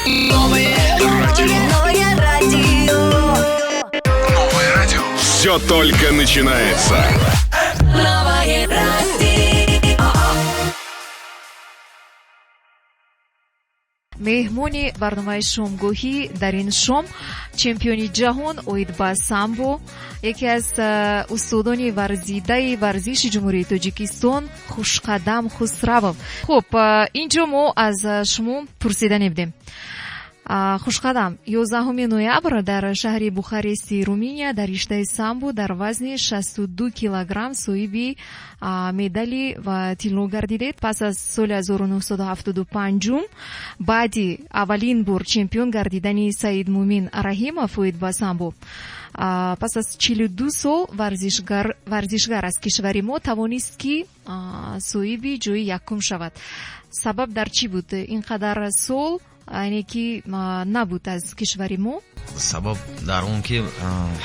Новое радио. Все только начинается. Новое радио. меҳмони барномаи шомгоҳӣ дар ин шом чемпиони ҷаҳон оид ба самбо, яке аз устодони варзидаи варзиши ҷумҳурии Тоҷикистон Хушқадам Хусравов. хуб, инҷо мо аз шумо пурсида будем. Хушқадам, 11 ноябр дар шаҳри Бухарести, Руминия, дар риштаи самбо дар вазни 62 килограмм соҳиби медали ва тилло гардидед. Пас аз соли 1975 баъди аввалин бор чемпион гардидани Саид Мумин Раҳимов оид ба самбо. Пас аз 42 сол варзишгар аз кишвари мо тавонист ки соҳиби ҷои якум шавад. Сабаб дар чӣ буд? Ин қадар сол яъне ки набуд аз кишвари мо. Сабаб дар он ки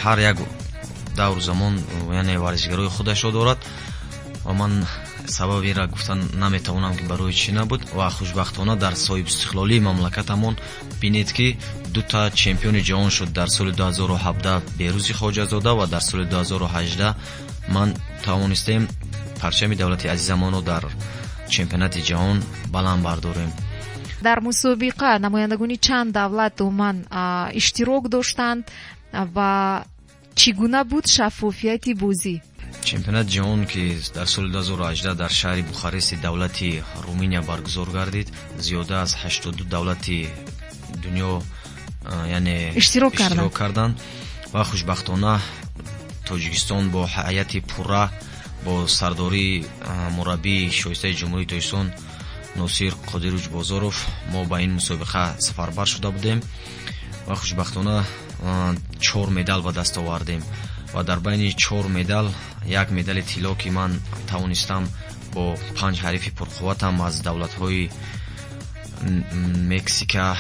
ҳар як давру замон яъне варзишгарои худашро дорад ва ман сабабира гуфтан наметавонам ки барои чӣ набуд. Ва хушбахтона дар соҳибистиқлолии мамлакатамон бинед ки дута чемпиони ҷаҳон шуд. Дар соли 2017 Берӯзи Хоҷазода ва дар соли 2018 ман тавонистем парчами давлати азизамонро дар чемпионати ҷаҳон баланд бардорем. Дар мусобиқа намояндагони чанд давлат оман иштирок доштанд ва чӣ гуна буд шаффофияти бозӣ? Чемпионати ҷаҳон ки дар соли 2018 дар шаҳри Бухарести давлати Руминия баргузор гардид, зиёда аз 82 давлати дунё яъне иштирок карданд ва хушбахтона Тоҷикистон бо ҳайати пурра бо сардории мураббии шоистаи ҷумҳурии Тоҷикистон Носир Қодируч Бозоров мо ба ин мусобиқа сафарбар шуда будем ва хушбахтона 4 медал ба даст овардем. Ва дар байни 4 медал як медали тилло ки ман тавонистам бо 5 ҳарифи пурқувватам аз давлатҳои Мексика,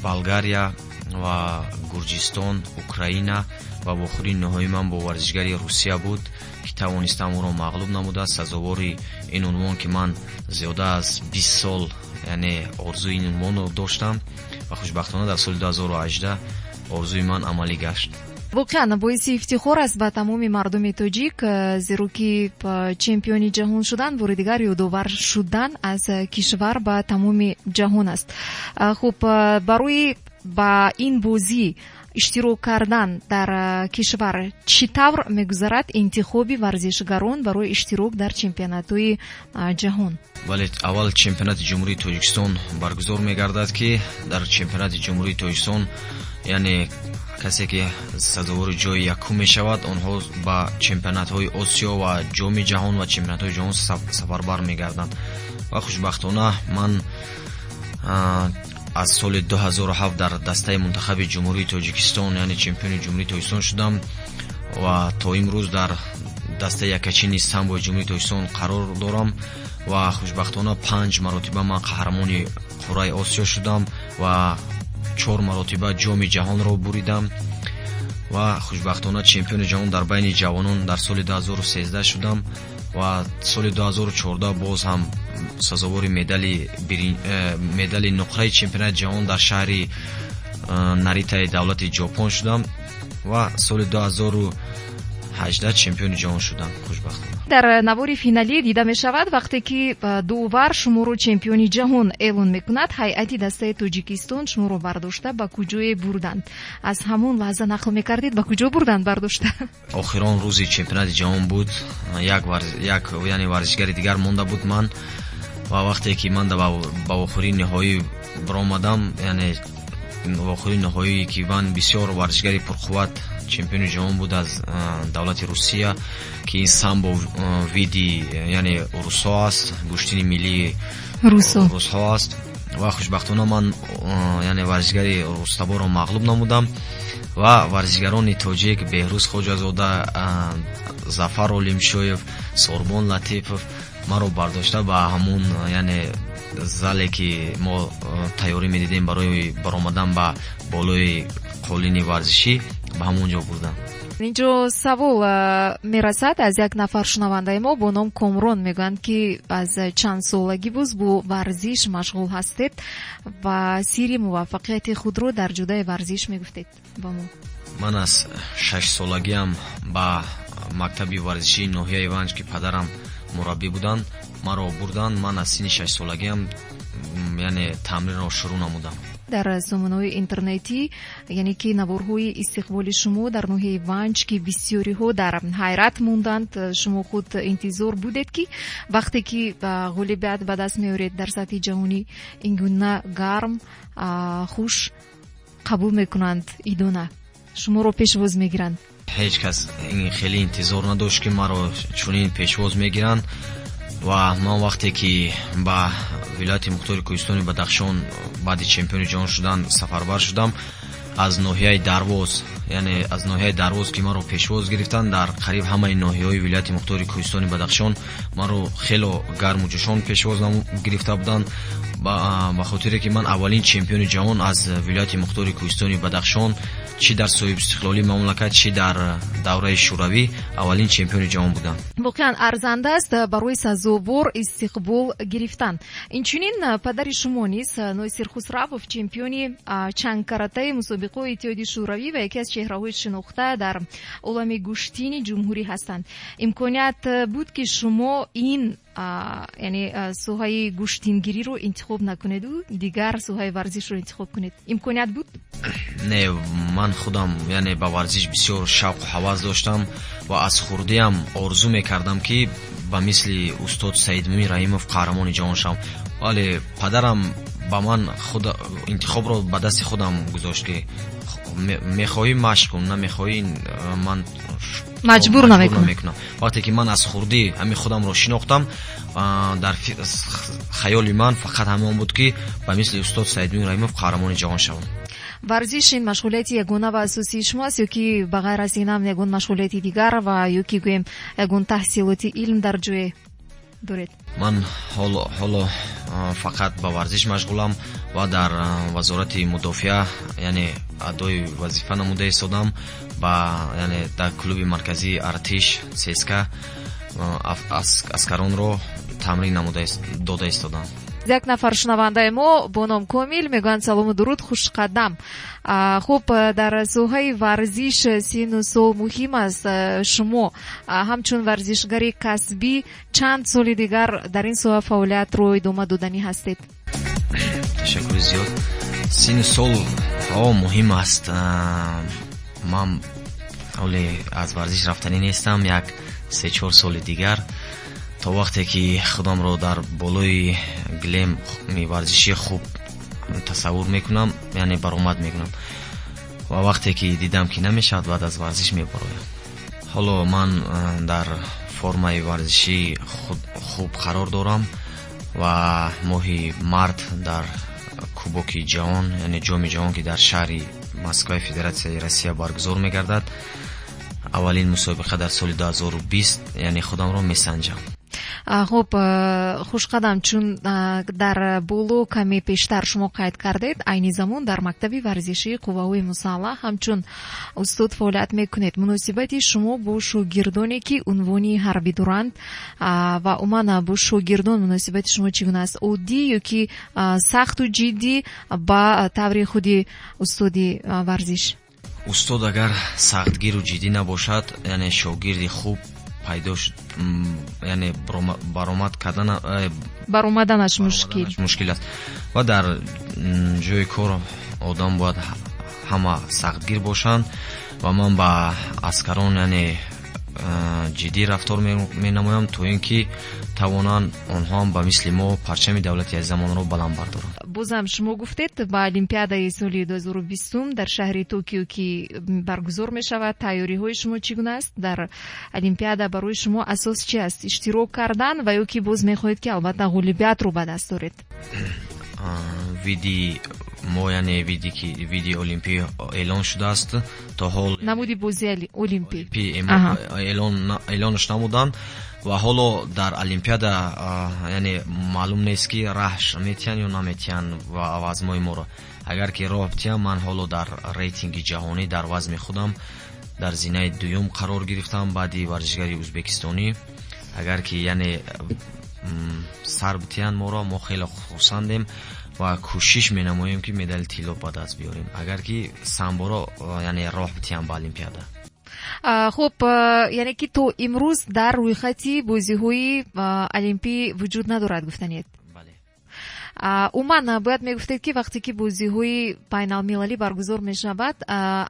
Болгария ва Гурҷистон, Украина ва в охирин ниҳои ман бо варзишгари Русия буд ки тавонистам ӯро мағлуб намуда. Сазовори ин унвон ки ман зиёда аз 20 сол яъне орзуи ин унвонро доштам ва хушбахтона дар соли 2018 орзуи ман амалӣ гашт. Воқеан боиси ифтихор аст ба тамоми мардуми тоҷик, зеро ки чемпиони ҷаҳон шудан бори дигар ёдовар шудан аз кишвар ба тамоми ҷаҳон аст. хуб, барои ба ин бозӣ иштирок кардан дар кишвар чӣ тавр мегузарад интихоби варзишгарон барои иштирок дар чемпионатҳои ҷаҳон? Вале аввал чемпионати ҷумҳурии Тоҷикистон баргузор мегардад ки дар чемпионати ҷумҳурии Тоҷикистон яъне касе ки сазовори ҷои якум мешавад, онҳо ба чемпионатҳои Осиё ва ҷоми ҷаҳон ва чемпионатҳои ҷаҳон сафарбар мегарданд. Ва хушбахтона ман аз соли 2007 дар дастаи мунтахаби ҷумҳурии Тоҷикистон яъне чемпиони ҷумҳурии Тоҷикистон шудам ва то имрӯз дар дастаи якачини самбои ҷумҳурии Тоҷикистон қарор дорам ва хушбахтона 5 маротиба ман қаҳрамони қурраи Осиё шудам ва 4 маротиба ҷоми ҷаҳонро буридам ва хушбахтона чемпиони ҷаҳон дар байни ҷавонон дар соли 2013 шудам ва соли 2014 боз ҳам сазовори медали нуқраи чемпионати ҷаҳон дар шаҳри Наритаи давлати ҷопон шудам ва соли 2018 чемпиони ҷаҳон шудам. Хушбахтона дар навори финалӣ дида мешавад вақте ки дуовар шуморо чемпиони ҷаҳон эълон мекунад, ҳайати дастаи Тоҷикистон шуморо бардошта ба куҷое бурданд? Аз ҳамон лаҳза нақл мекардед ба куҷо бурданд бардошта? Охирон рӯзи чемпионати ҷаҳон буд, як яъне варзишгари дигар монда буд ман ва вақте ки ман ба охирин ниҳоӣ баромадам, яъне охирин ниҳоӣ ки ман бисёр варзишгари пурқувват чемпиони ҷаҳон буд аз давлати Русия ки ин самбо види яъне русҳо аст, гӯштини миллии русҳо аст ва хушбахтона ман яъне варзишгари рустаборо мағлуб намудам ва варзишгарони тоҷик Беҳрӯз Хоҷазода, Зафар Олимшоев, Сорбон Латифов маро бардошта ба ҳамун яъне зале ки мо тайёрӣ медидем барои баромадан ба болои қолини варзишӣ ба ҳамон ҷо бурдам. اینجا سوال میرسد از یک نفر شنونده ما با نام کامران. میگن که از چند سالگی باز با ورزش مشغول هستید و سیر موفقیت خود رو در جدای ورزش میگفتید با ما. من از 6 سالگیم با مکتبی ورزشی ناحیه ونج که پدرم مربی بودن مرا بردن. من از سن 6 سالگیم یعنی تمرین را شروع نمودم. در سامانه‌های اینترنتی یعنی که نوارهای استقبال شما در ناحیه ونج که بسیاری ها در حیرت موندند، شما خود انتظار بودید که وقتی که غالبیت به دست میارید در سطح جهانی اینگونه گرم خوش قبول میکنند ایدونه شما رو پیشواز میگیرند؟ هیچ کس این خیلی انتظار نداشت که مرا چنین پیشواز میگیرند و من وقتی که با ولایت مختار کوهستانی بدخشان بعد چمپیون جهان شدن سفربر شدم، از ناحیه درواز یعنی از ناحیه درواز که مرا پیشواز گرفتن در قریب همه ناحیه‌های ولایت مختار کوهستانی بدخشان مرا خیلی گرم و جوشان پیشواز گرفته بودند. به خاطر که من اولین چمپیون جهان از ولایت مختار کوهستانی بدخشان چی در صاحب استقلالی مملکت چی در دوره شوروی اولین چمپیون جهان بودم. واقعا ارزنده است برای سزاوار استقبال گرفتن. اینچنین پدر شما نیز ناصر خسروف چمپیون چنگ کاراته مسابقه اتحادیه شوروی و یکی از چهره‌های شناخته در عالم گوشتین جمهوری هستند. امکانیت بود که شما این یعنی سوهای گوشتینگیری رو انتخاب نکنید و دیگر سوهای ورزش رو انتخاب کنید؟ امکانیت بود؟ نه، من خودم یعنی با ورزش بسیار شوق و هوس داشتم و از خردیم آرزو میکردم که با مثل استاد سعید مومین رحیمов قهرمان جهان شوم، ولی پدرم با من خود انتخاب رو به دست خودم گذاشت که میخوایی مشق کن، نمیخوایی من مجبور نمیکنم. وقتی که من از خردی همین خودم رو شناختم در خیال من فقط همین بود که با مثل استاد سعید مومین رحیمov قهرمان جهان شوم. ورزش این مشغولیت یگانه و اساسی شماست یا که بغیر از این هم یگان مشغولیت دیگر و یا که گویم یگان تحصیلات علم در جای دارید؟ من حالا فقط با ورزش مشغولم و در وزارت مدافع یعنی ادای وظیفه نموده ایستادم با یعنی در کلوب مرکزی ارتش سیسکا اسکران رو تمرین نموده داده ایستادم. یک نفر شنونده ما با نام کامل میگن سلام و درود خوش قدم. خب در سوهای ورزش سن و سال مهم است. شما همچون ورزشگری کسبی چند سال دیگر در این سوها فعالیت رو ادامه دادنی هستید؟ تشکر زیاد. سن و سال مهم است. من اولی از ورزش رفتنی نیستم. یک 3-4 سال دیگر تا وقتی که خودم رو در بالای گلیم ورزشی خوب تصور میکنم یعنی برآمد میکنم و وقتی که دیدم که نمیشد بعد از ورزش میبرایم. حالا من در فرمای ورزشی خوب قرار دارم و ماهی مرد در کوبوک جهان یعنی جام جهان که در شهر مسکو فدراسیون روسیه برگزار میگردد، اولین مسابقه در سال 2020 یعنی خودم رو میسنجم. خب خوش قدم، چون در بولو کمی پیشتر شما قید کردید عین زمان در مکتبی ورزشی قوه‌های مسلح همچون استاد فعالیت میکنید. مناسبت شما با شاگردانی که عنوانی حربی دارند و عموما با شاگردان مناسبت شما چگونه است؟ عادی یا که سخت و جدی با طور خودی استادی ورزش؟ استاد اگر سختگیر و جدی نباشد یعنی شاگرد خوب پیدا شد یعنی برآمدنش مشکل است و در جای کار آدم باید همه سختگیر باشند و من با اسکران یعنی جدی رفتار می نمایم تا اینکه توانند آنها هم با مثل ما پرچم دولتی از زمان رو بلند بردارند. بازم شما گفتید با المپیادای سال 2020 در شهر توکیو که برگزار می شود تیاری های شما چگونه است؟ در المپیادا برای شما اساس چی است؟ اشتراک کردن و یا که باز می خواهید که البته غالبیت رو به دست دارید؟ ما یعنی ویدی المپی اعلان شده است تا حال نمودی بازی المپی اعلانش نمودن و حالا در المپیادا یعنی معلوم نیست که راهش میتین یا نمیتین و آوازمای ما رو اگر که راه بتیم من حالا در ریتینگ جهانی در وزن خودم дар зинаи дуюм қарор гирифтам баъди варзишгари ӯзбекистонӣ. агар ки яъне сар битиҳанд моро, мо хеле хурсандем ва кӯшиш менамоем ки медали тилло ба даст биёрем, агар ки самборо яъне роҳ битиҳанд ба олимпиада. хуб, яъне ки то имрӯз дар рӯйхати бозиҳои олимпӣ вуҷуд надорад гуфтанед? бале. умуман бояд мегуфтед ки вақте ки бозиҳои байналмилалӣ баргузор мешавад,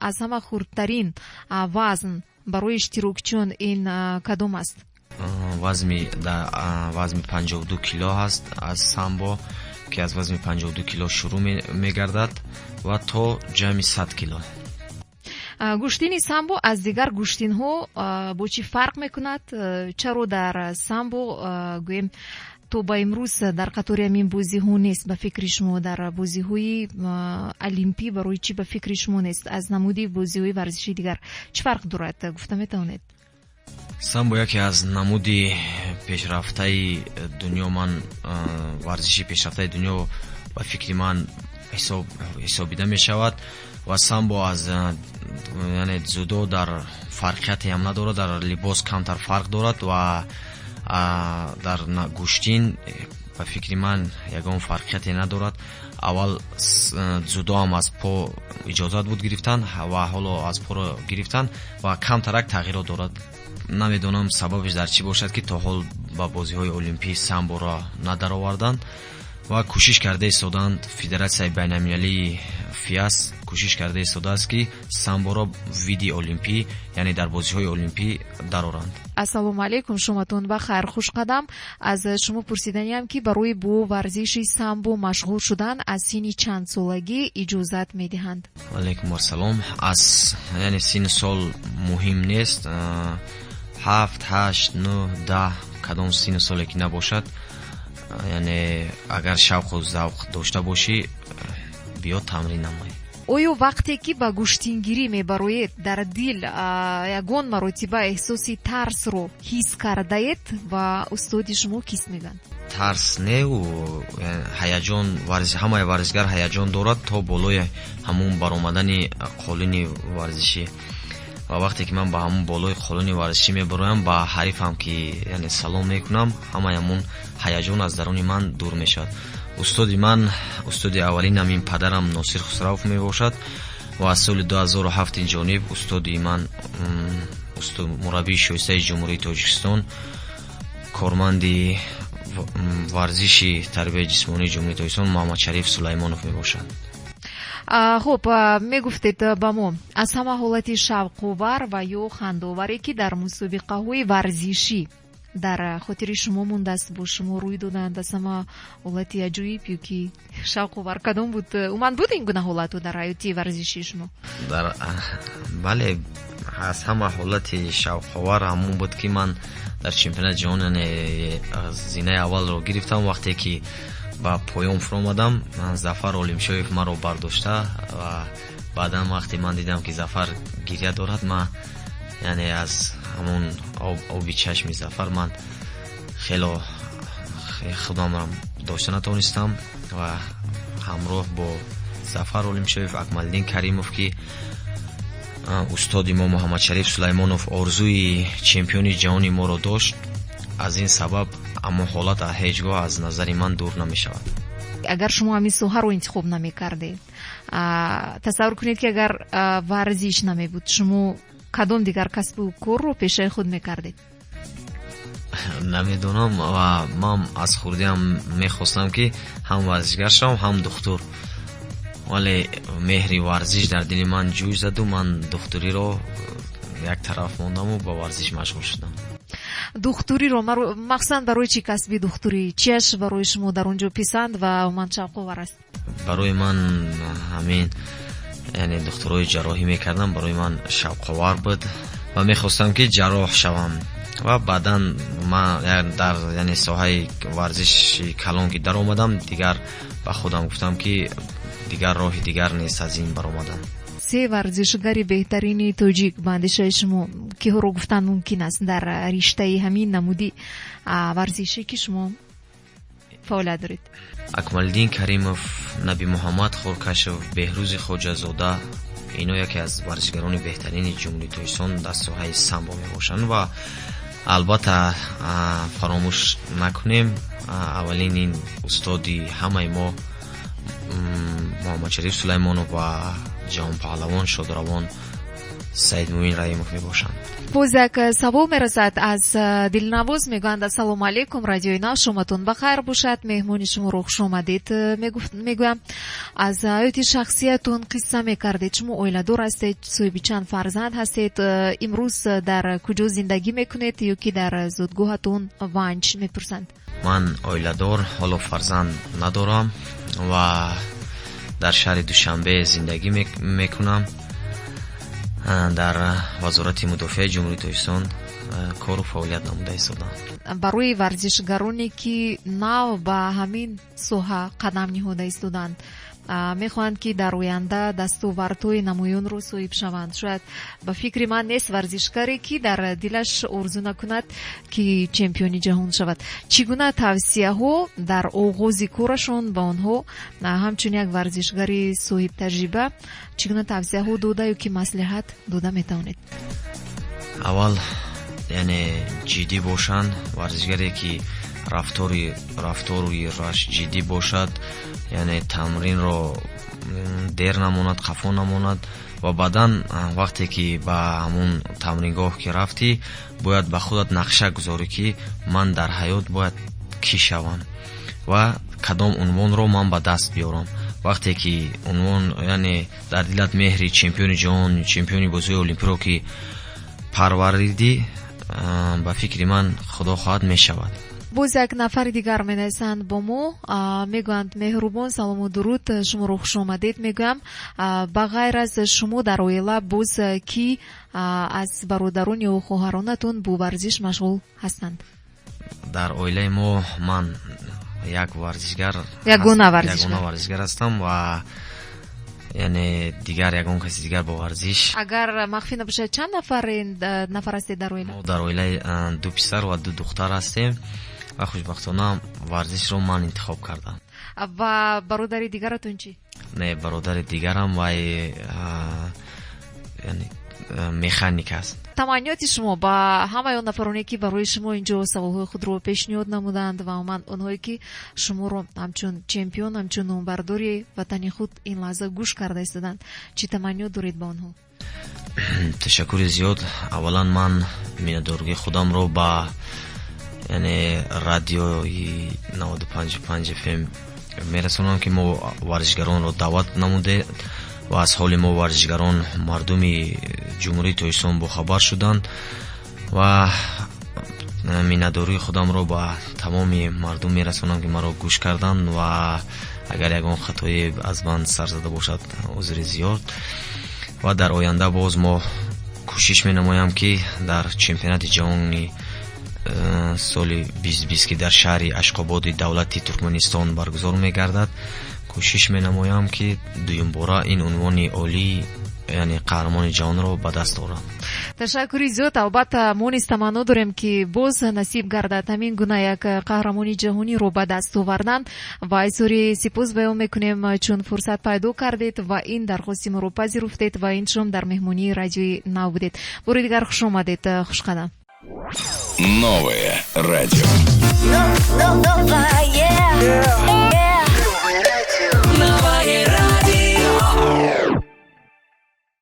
аз ҳама хурдтарин вазн барои иштирокчиён ин кадом аст? вазми 52 кило ҳаст аз самбо, ки аз вазми 52 кило шурӯъ мегардад ва то ҷамъи 100 кило. гӯштини самбо аз дигар гӯштинҳо бо чӣ фарқ мекунад? чаро дар самбо гӯем то ба имрӯз дар қатори ҳамин бозиҳо нест? ба фикри шумо дар бозиҳои олимпӣ барои чӣ ба фикри шумо нест? аз намуди бозиҳои варзиши дигар чӣ фарқ дорад, гуфта метавонед? самбо яке аз намуди пешрафтаи дунё, ман варзиши пешрафтаи дунё ба фикри ман ҳисобида мешавад ва самбо аз яъне дзюдо дар фарқияте ҳам надорад, дар либос камтар фарқ дорад ва дар гӯштин ба фикри ман ягон фарқияте надорад. аввал дзюдо ҳам аз по иҷозат буд гирифтан ва ҳоло аз поро гирифтан ва камтарак тағйирот дорад. намедонам сабабиш дар чӣ бошад ки то ҳол ба бозиҳои олимпӣ самборо надароварданд ва кӯшиш карда истоданд. федератсияи байналмилалии ФИАС кӯшиш карда истодааст ки самборо види олимпӣ, яъне дар бозиҳои олимпӣ дароранд. ассалому алайкум, шуматон бахайр. хушқадам, аз шумо пурсиданиам ки барои бо варзиши самбо машғул шудан аз синни чанд солагӣ иҷозат медиҳанд? алайкум ассалом. аз яъне синни сол муҳим нест, 7, 8, 9, 10 кадом синни соле ки набошад, яъне агар шавқу завқ дошта бошӣ биё тамрин намоӣ. оё вақте ки ба гӯштингирӣ мебароед дар дил ягон маротиба эҳсоси тарсро ҳис кардаед ва устоди шумо кис мегӯянд? тарс неу, ҳаяҷон, ҳамаи варзишгар ҳаяҷон дорад то болои ҳамун баромадани қолини варзишӣ. ва вақте ки ман ба ҳамун болои қолини варзишӣ мебароям, ба ҳарифам ки яъне салом мекунам, ҳамаи ҳамун ҳаяҷон аз даруни ман дур мешавад. устоди ман, устоди аввалин ҳамин падарам Носир Хусравов мебошад ва аз соли 2007 инҷониб устоди ман мураббии шоистаи ҷумҳурии Тоҷикистон, корманди варзиши тарбияи ҷисмонии ҷумҳурии Тоҷикистон Муҳаммадшариф Сулаймонов мебошад. хуб, мегуфтед ба мо аз ҳама ҳолати шавқовар ва ё хандоваре ки дар мусобиқаҳои варзишӣ дар хотири шумо мондааст, бо шумо рӯй доданд, аз ҳама ҳолати аҷоиб ё ки шавқовар кадом буд? умуман буд ин гуна ҳолату дар ҳаёти варзишии шумо? бале, аз ҳама ҳолати шавқовар ҳамун буд ки ман дар чемпионати ҷаҳон зинаи аввалро гирифтам. вақте ки ба поён фуромадам, Зафар Олимшоев маро бардошта ва баъдан вақте ман дидам ки Зафар гирья дорад, ман яъне аз ҳамун оби чашми Зафар ман хело худамро дошта натавонистам ва ҳамроҳ бо Зафар Олимшоев, Акмалдин Каримов ки устоди мо Муҳаммадшариф Сулаймонов орзуи чемпиони ҷаҳони моро дошт. аз ин сабаб аммо ҳолат ҳеҷ гоҳ аз назари ман дур намешавад. агар шумо ҳамин соҳаро интихоб намекардед, тасаввур кунед ки агар варзиш намебуд, шумо кадом дигар касбу корро пешаи худ мекардед? намедонам ва ман аз хурдиам мехостам ки ҳам варзишгар шавам, ҳам духтур, вале меҳри варзиш дар дили ман ҷӯй заду ман духтуриро як тараф мондаму ба варзиш машғул шудам. духтуриро махсусан барои чӣ касби духтурӣ? чиаш барои шумо дар он ҷо писанд ва умуман шавқовар аст? барои ман ҳамин яъне духтурои ҷарроҳӣ мекардам барои ман шавқовар буд ва мехостам ки ҷарроҳ шавам. ва баъдан ман дар яъне соҳаи варзиши калон ки даромадам, дигар ба худам гуфтам ки дигар роҳи дигар нест аз ин баромадан. се варзишгари беҳтарини тоҷик ба андешаи шумо киҳоро гуфтан мумкин аст дар риштаи ҳамин намуди варзишӣ ки шумо фаъолият доред? Акмалдин Каримов, Наби Муҳаммад Хоркашев, Беҳрӯзи Хоҷазода, ино яке аз варзишгарони беҳтарини ҷумҳурии Тоҷикистон дар соҳаи самбо мебошанд ва албатта фаромӯш накунем аввалин ин устоди ҳамаи мо Муҳаммадшариф Сулаймонов ва ҷаҳонпаҳлавон шодравон Саидмуин Раимов мебошанд. боз як савол мерасад аз Дилнавоз. Мегӯянд ассалому алайкум, радиои нав шоматон бахайр бошад. меҳмони шуморо хушомадед мегӯям. аз ҳаёти шахсиятон қисса мекардед. шумо оиладор ҳастед, соҳиби чанд фарзанд ҳастед? имрӯз дар куҷо зиндагӣ мекунед ё ки дар зодгоҳатон ванҷ? мепурсанд. ман оиладор, ҳоло фарзанд надорам ва дар шаҳри Душанбе зиндагӣ мекунам. дар вазорати мудофиаи ҷумҳурии Тоҷикистон кору фаъолият намуда истодам. барои варзишгароне ки нав ба ҳамин соҳа қадам ниҳода истоданд, мехоҳанд ки дар оянда дастовардҳои намоёнро соҳиб шаванд. шояд ба фикри ман нест варзишгаре ки дар дилаш орзу накунад ки чемпиони ҷаҳон шавад. чӣ гуна тавсияҳо дар оғози корашон ба онҳо ҳамчун як варзишгари соҳиб таҷриба чӣ гуна тавсияҳо дода ё ки маслиҳат дода метавонед? аввал яъне ҷиддӣ бошанд. варзишгаре ки рафтораш ҷиддӣ бошад, яъне тамринро дер намонад, хафо намонад ва баъдан вақте ки ба ҳамун тамрингоҳ ки рафтӣ, бояд ба худат нақша гузорӣ ки ман дар ҳаёт бояд кӣ шавам ва кадом унвонро ман ба даст биёрам. вақте ки унвон яъне дар дилат меҳри чемпиони ҷаҳон, чемпиони бозии олимпиро ки парваридӣ, ба фикри ман худо хоҳад мешавад. боз як нафари дигар менависанд бо мо. мегӯянд меҳрубон салому дуруд, шуморо хушомадед мегӯям. ба ғайр аз шумо дар оила боз ки аз бародарон ё хоҳаронатон бо варзиш машғул ҳастанд? дар оилаи мо ман ягона варзишгар ҳастам ва яъне дигар ягон каси дигар бо варзиш. агар махфӣ набошад чанд нафар ҳастед дар оила? мо дар оилаи 2 писар ва 2 духтар ҳастем ва хушбахтона варзишро ман интихоб кардам. ва бародари дигаратон чӣ? не, бародари дигарам вай механик аст. таманниёти шумо ба ҳамаи он нафароне ки барои шумо инҷо саволҳои худро пешниҳод намуданд ва умуман онҳое ки шуморо ҳамчун чемпион, ҳамчун номбардори ватани худ ин лаҳза гӯш карда истоданд, чӣ таманниёт доред ба онҳо? ташаккури зиёд. аввалан ман миннатдории худамро ба яъне радиои 95 FM мерасонам ки мо варзишгаронро даъват намуде ва аз ҳоли мо варзишгарон мардуми ҷумҳурии Тоҷикистон бохабар шуданд ва миннатдории худамро ба тамоми мардум мерасонам ки маро гӯш карданд ва агар ягон хатое аз ман сар зада бошад узри зиёд. ва дар оянда боз мо кӯшиш менамоям ки дар чемпионати ҷаҳони соли 2020 ки дар шаҳри Ашқободи давлати Туркманистон баргузор мегардад, кӯшиш менамоям ки дуюмбора ин унвони олӣ, яъне қаҳрамони ҷаҳонро ба даст орам. ташаккури зиёд. албатта мо низ таманно дорем ки боз насиб гардад ҳамин гуна як қаҳрамони ҷаҳониро ба даст овардан ва изҳори сипос баён мекунем чун фурсат пайдо кардед ва ин дархости моро пазируфтед ва ин шом дар меҳмонии радиои Нав будед. бори дигар хушомадед. хушқадам. Новое радио. Новое